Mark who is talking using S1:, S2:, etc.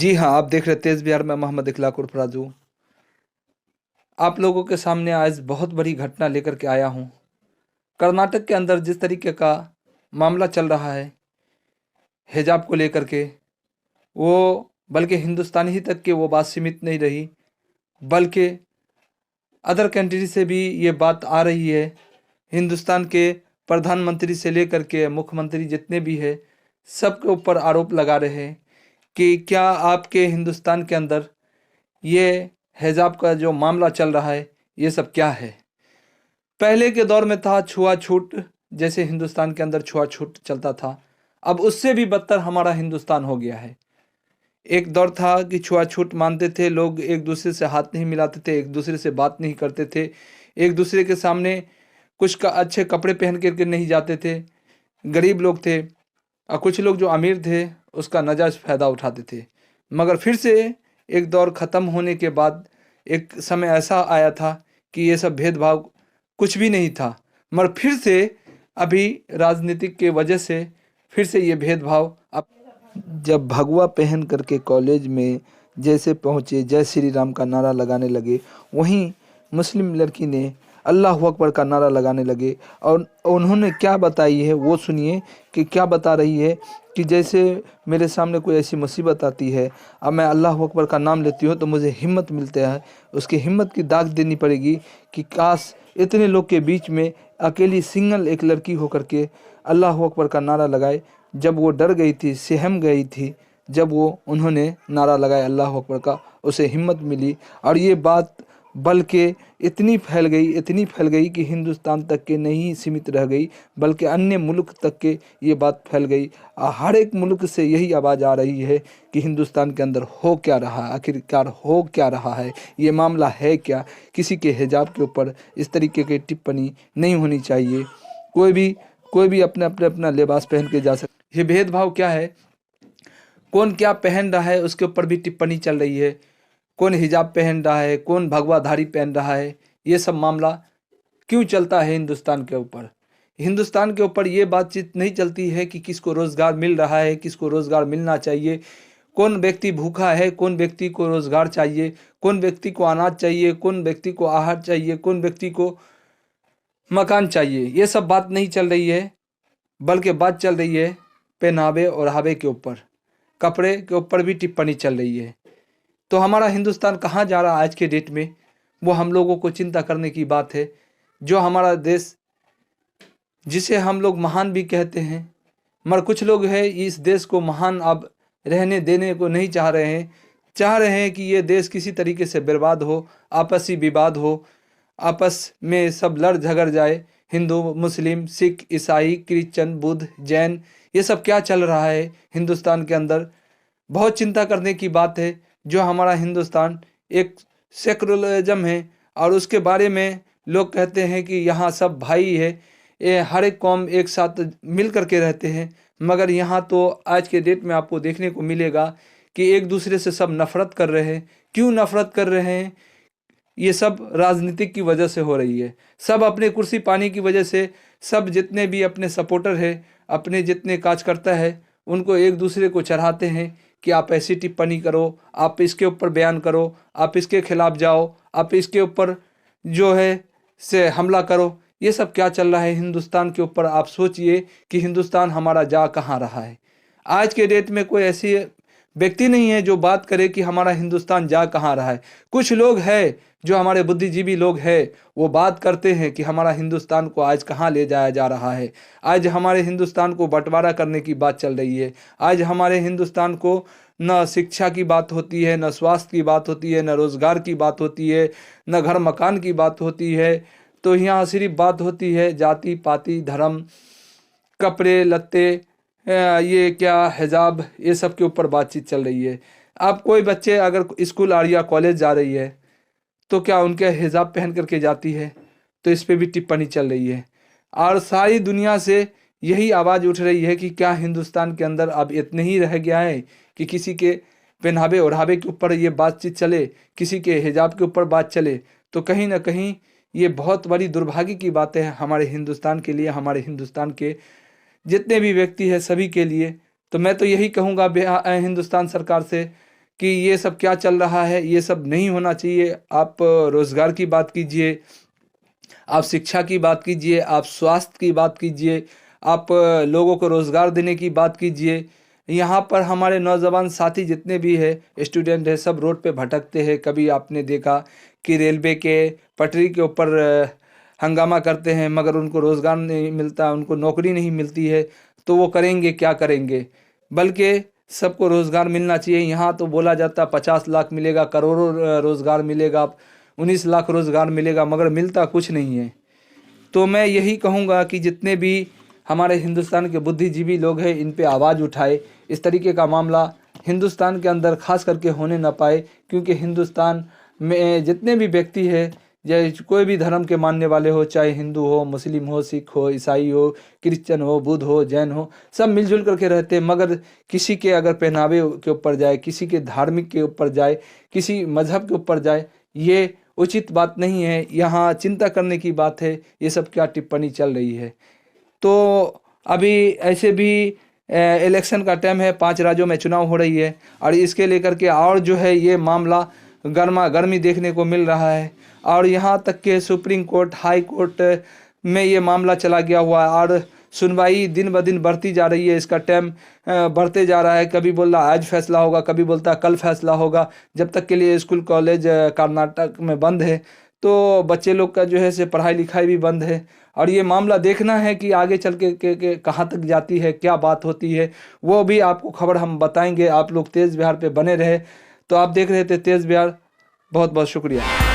S1: जी हाँ, आप देख रहे तेज़ बिहार में मोहम्मद इखलाक उर्फ राजू। आप लोगों के सामने आज बहुत बड़ी घटना लेकर के आया हूँ। कर्नाटक के अंदर जिस तरीके का मामला चल रहा है हिजाब को लेकर के, वो बल्कि हिंदुस्तान ही तक के वो बात सीमित नहीं रही, बल्कि अदर कंट्री से भी ये बात आ रही है। हिंदुस्तान के प्रधानमंत्री से लेकर के मुख्यमंत्री जितने भी है, सबके ऊपर आरोप लगा रहे हैं कि क्या आपके हिंदुस्तान के अंदर ये हिजाब का जो मामला चल रहा है ये सब क्या है। पहले के दौर में था छुआछूत, जैसे हिंदुस्तान के अंदर छुआछूत चलता था, अब उससे भी बदतर हमारा हिंदुस्तान हो गया है। एक दौर था कि छुआछूत मानते थे लोग, एक दूसरे से हाथ नहीं मिलाते थे, एक दूसरे से बात नहीं करते थे, एक दूसरे के सामने कुछ का अच्छे कपड़े पहन करके नहीं जाते थे। गरीब लोग थे और कुछ लोग जो अमीर थे उसका नाजायज़ फ़ायदा उठाते थे। मगर फिर से एक दौर ख़त्म होने के बाद एक समय ऐसा आया था कि ये सब भेदभाव कुछ भी नहीं था, मगर फिर से अभी राजनीतिक के वजह से फिर से ये भेदभाव अब जब भगवा पहन करके कॉलेज में जैसे पहुँचे, जय श्री राम का नारा लगाने लगे, वहीं मुस्लिम लड़की ने अल्लाह अकबर का नारा लगाने लगे। और उन्होंने क्या बताई है वो सुनिए कि क्या बता रही है कि जैसे मेरे सामने कोई ऐसी मुसीबत आती है, अब मैं अल्लाह अकबर का नाम लेती हूँ तो मुझे हिम्मत मिलता है। उसकी हिम्मत की दाग देनी पड़ेगी कि काश इतने लोग के बीच में अकेली सिंगल एक लड़की होकर के अल्लाह अकबर का नारा लगाए। जब वो डर गई थी, सहम गई थी, जब वो उन्होंने नारा लगाया अल्लाह अकबर का, उसे हिम्मत मिली। और ये बात बल्कि इतनी फैल गई कि हिंदुस्तान तक के नहीं सीमित रह गई, बल्कि अन्य मुल्क तक के ये बात फैल गई। हर एक मुल्क से यही आवाज़ आ रही है कि हिंदुस्तान के अंदर हो क्या रहा है, आखिरकार हो क्या रहा है, ये मामला है क्या। किसी के हिजाब के ऊपर इस तरीके की टिप्पणी नहीं होनी चाहिए। कोई भी अपना लिबास पहन के जा सकता। ये भेदभाव क्या है, कौन क्या पहन रहा है उसके ऊपर भी टिप्पणी चल रही है। कौन हिजाब पहन रहा है, कौन भगवाधारी पहन रहा है, ये सब मामला क्यों चलता है हिंदुस्तान के ऊपर। हिंदुस्तान के ऊपर ये बातचीत नहीं चलती है कि किसको रोज़गार मिल रहा है, किसको रोज़गार मिलना चाहिए, कौन व्यक्ति भूखा है, कौन व्यक्ति को रोज़गार चाहिए, कौन व्यक्ति को अनाज चाहिए, कौन व्यक्ति को आहार चाहिए, कौन व्यक्ति को मकान चाहिए। ये सब बात नहीं चल रही है, बल्कि बात चल रही है पहनावे और ओढ़ावे के ऊपर, कपड़े के ऊपर भी टिप्पणी चल रही है। तो हमारा हिंदुस्तान कहाँ जा रहा है आज के डेट में, वो हम लोगों को चिंता करने की बात है। जो हमारा देश, जिसे हम लोग महान भी कहते हैं, मगर कुछ लोग हैं इस देश को महान अब रहने देने को नहीं चाह रहे हैं कि ये देश किसी तरीके से बर्बाद हो, आपसी विवाद हो, आपस में सब लड़ झगड़ जाए। हिंदू, मुस्लिम, सिख, ईसाई, क्रिश्चियन, बुद्ध, जैन, ये सब क्या चल रहा है हिंदुस्तान के अंदर, बहुत चिंता करने की बात है। जो हमारा हिंदुस्तान एक सेकुलरिज्म है और उसके बारे में लोग कहते हैं कि यहाँ सब भाई है, ये हर एक कौम एक साथ मिल कर के रहते हैं, मगर यहाँ तो आज के डेट में आपको देखने को मिलेगा कि एक दूसरे से सब नफ़रत कर रहे हैं। क्यों नफ़रत कर रहे हैं? ये सब राजनीतिक की वजह से हो रही है। सब अपने कुर्सी पाने की वजह से, सब जितने भी अपने सपोर्टर है, अपने जितने कार्यकर्ता है, उनको एक दूसरे को चढ़ाते हैं कि आप ऐसी टिप्पणी करो, आप इसके ऊपर बयान करो, आप इसके खिलाफ जाओ, आप इसके ऊपर जो है से हमला करो। ये सब क्या चल रहा है हिंदुस्तान के ऊपर। आप सोचिए कि हिंदुस्तान हमारा जा कहाँ रहा है। आज के डेट में कोई ऐसी व्यक्ति नहीं है जो बात करे कि हमारा हिंदुस्तान जा कहाँ रहा है। कुछ लोग हैं जो हमारे बुद्धिजीवी लोग हैं, वो बात करते हैं कि हमारा हिंदुस्तान को आज कहाँ ले जाया जा रहा है। आज हमारे हिंदुस्तान को बंटवारा करने की बात चल रही है। आज हमारे हिंदुस्तान को न शिक्षा की बात होती है, न स्वास्थ्य की बात होती है, न रोज़गार की बात होती है, न घर मकान की बात होती है। तो यहाँ सिर्फ बात होती है जाति पाति, धर्म, कपड़े लत्ते, ये क्या हिजाब, ये सब के ऊपर बातचीत चल रही है। आप कोई बच्चे अगर स्कूल आ या कॉलेज जा रही है तो क्या उनके हिजाब पहन करके जाती है, तो इस पे भी टिप्पणी चल रही है। और सारी दुनिया से यही आवाज़ उठ रही है कि क्या हिंदुस्तान के अंदर अब इतने ही रह गया है कि किसी के पहनावे ओढ़ावे के ऊपर ये बातचीत चले, किसी के हिजाब के ऊपर बात चले। तो कहीं ना कहीं ये बहुत बड़ी दुर्भाग्य की बात है हमारे हिंदुस्तान के लिए, हमारे हिंदुस्तान के जितने भी व्यक्ति हैं सभी के लिए। तो मैं तो यही कहूँगा हिंदुस्तान सरकार से कि ये सब क्या चल रहा है, ये सब नहीं होना चाहिए। आप रोज़गार की बात कीजिए, आप शिक्षा की बात कीजिए, आप स्वास्थ्य की बात कीजिए, आप लोगों को रोज़गार देने की बात कीजिए। यहाँ पर हमारे नौजवान साथी जितने भी है, स्टूडेंट है, सब रोड पे भटकते हैं। कभी आपने देखा कि रेलवे के पटरी के ऊपर हंगामा करते हैं, मगर उनको रोज़गार नहीं मिलता, उनको नौकरी नहीं मिलती है, तो वो करेंगे क्या करेंगे। बल्कि सबको रोज़गार मिलना चाहिए। यहाँ तो बोला जाता 50 लाख मिलेगा, करोड़ों रोज़गार मिलेगा, 19 लाख रोज़गार मिलेगा, मगर मिलता कुछ नहीं है। तो मैं यही कहूँगा कि जितने भी हमारे हिंदुस्तान के बुद्धिजीवी लोग हैं, इन पे आवाज़ उठाए। इस तरीके का मामला हिंदुस्तान के अंदर खास करके होने न पाए, क्योंकि हिंदुस्तान में जितने भी व्यक्ति हैं, या कोई भी धर्म के मानने वाले हो, चाहे हिंदू हो, मुस्लिम हो, सिख हो, ईसाई हो, क्रिश्चियन हो, बुद्ध हो, जैन हो, सब मिलजुल करके रहते हैं। मगर किसी के अगर पहनावे के ऊपर जाए, किसी के धार्मिक के ऊपर जाए, किसी मजहब के ऊपर जाए, ये उचित बात नहीं है। यहाँ चिंता करने की बात है, ये सब क्या टिप्पणी चल रही है। तो अभी ऐसे भी इलेक्शन का टाइम है, 5 राज्यों में चुनाव हो रही है, और इसके लेकर के और जो है ये मामला गर्मा गर्मी देखने को मिल रहा है। और यहाँ तक के सुप्रीम कोर्ट, हाई कोर्ट में ये मामला चला गया हुआ है, और सुनवाई दिन ब दिन बढ़ती जा रही है। इसका टाइम बढ़ते जा रहा है। कभी बोल रहा आज फैसला होगा, कभी बोलता कल फैसला होगा। जब तक के लिए स्कूल कॉलेज कर्नाटक में बंद है, तो बच्चे लोग का जो है से पढ़ाई लिखाई भी बंद है। और ये मामला देखना है कि आगे चल के कहाँ तक जाती है, क्या बात होती है, वो भी आपको खबर हम बताएंगे। आप लोग तेज़ बिहार पे बने रहे। तो आप देख रहे थे तेज़ बिहार। बहुत बहुत शुक्रिया।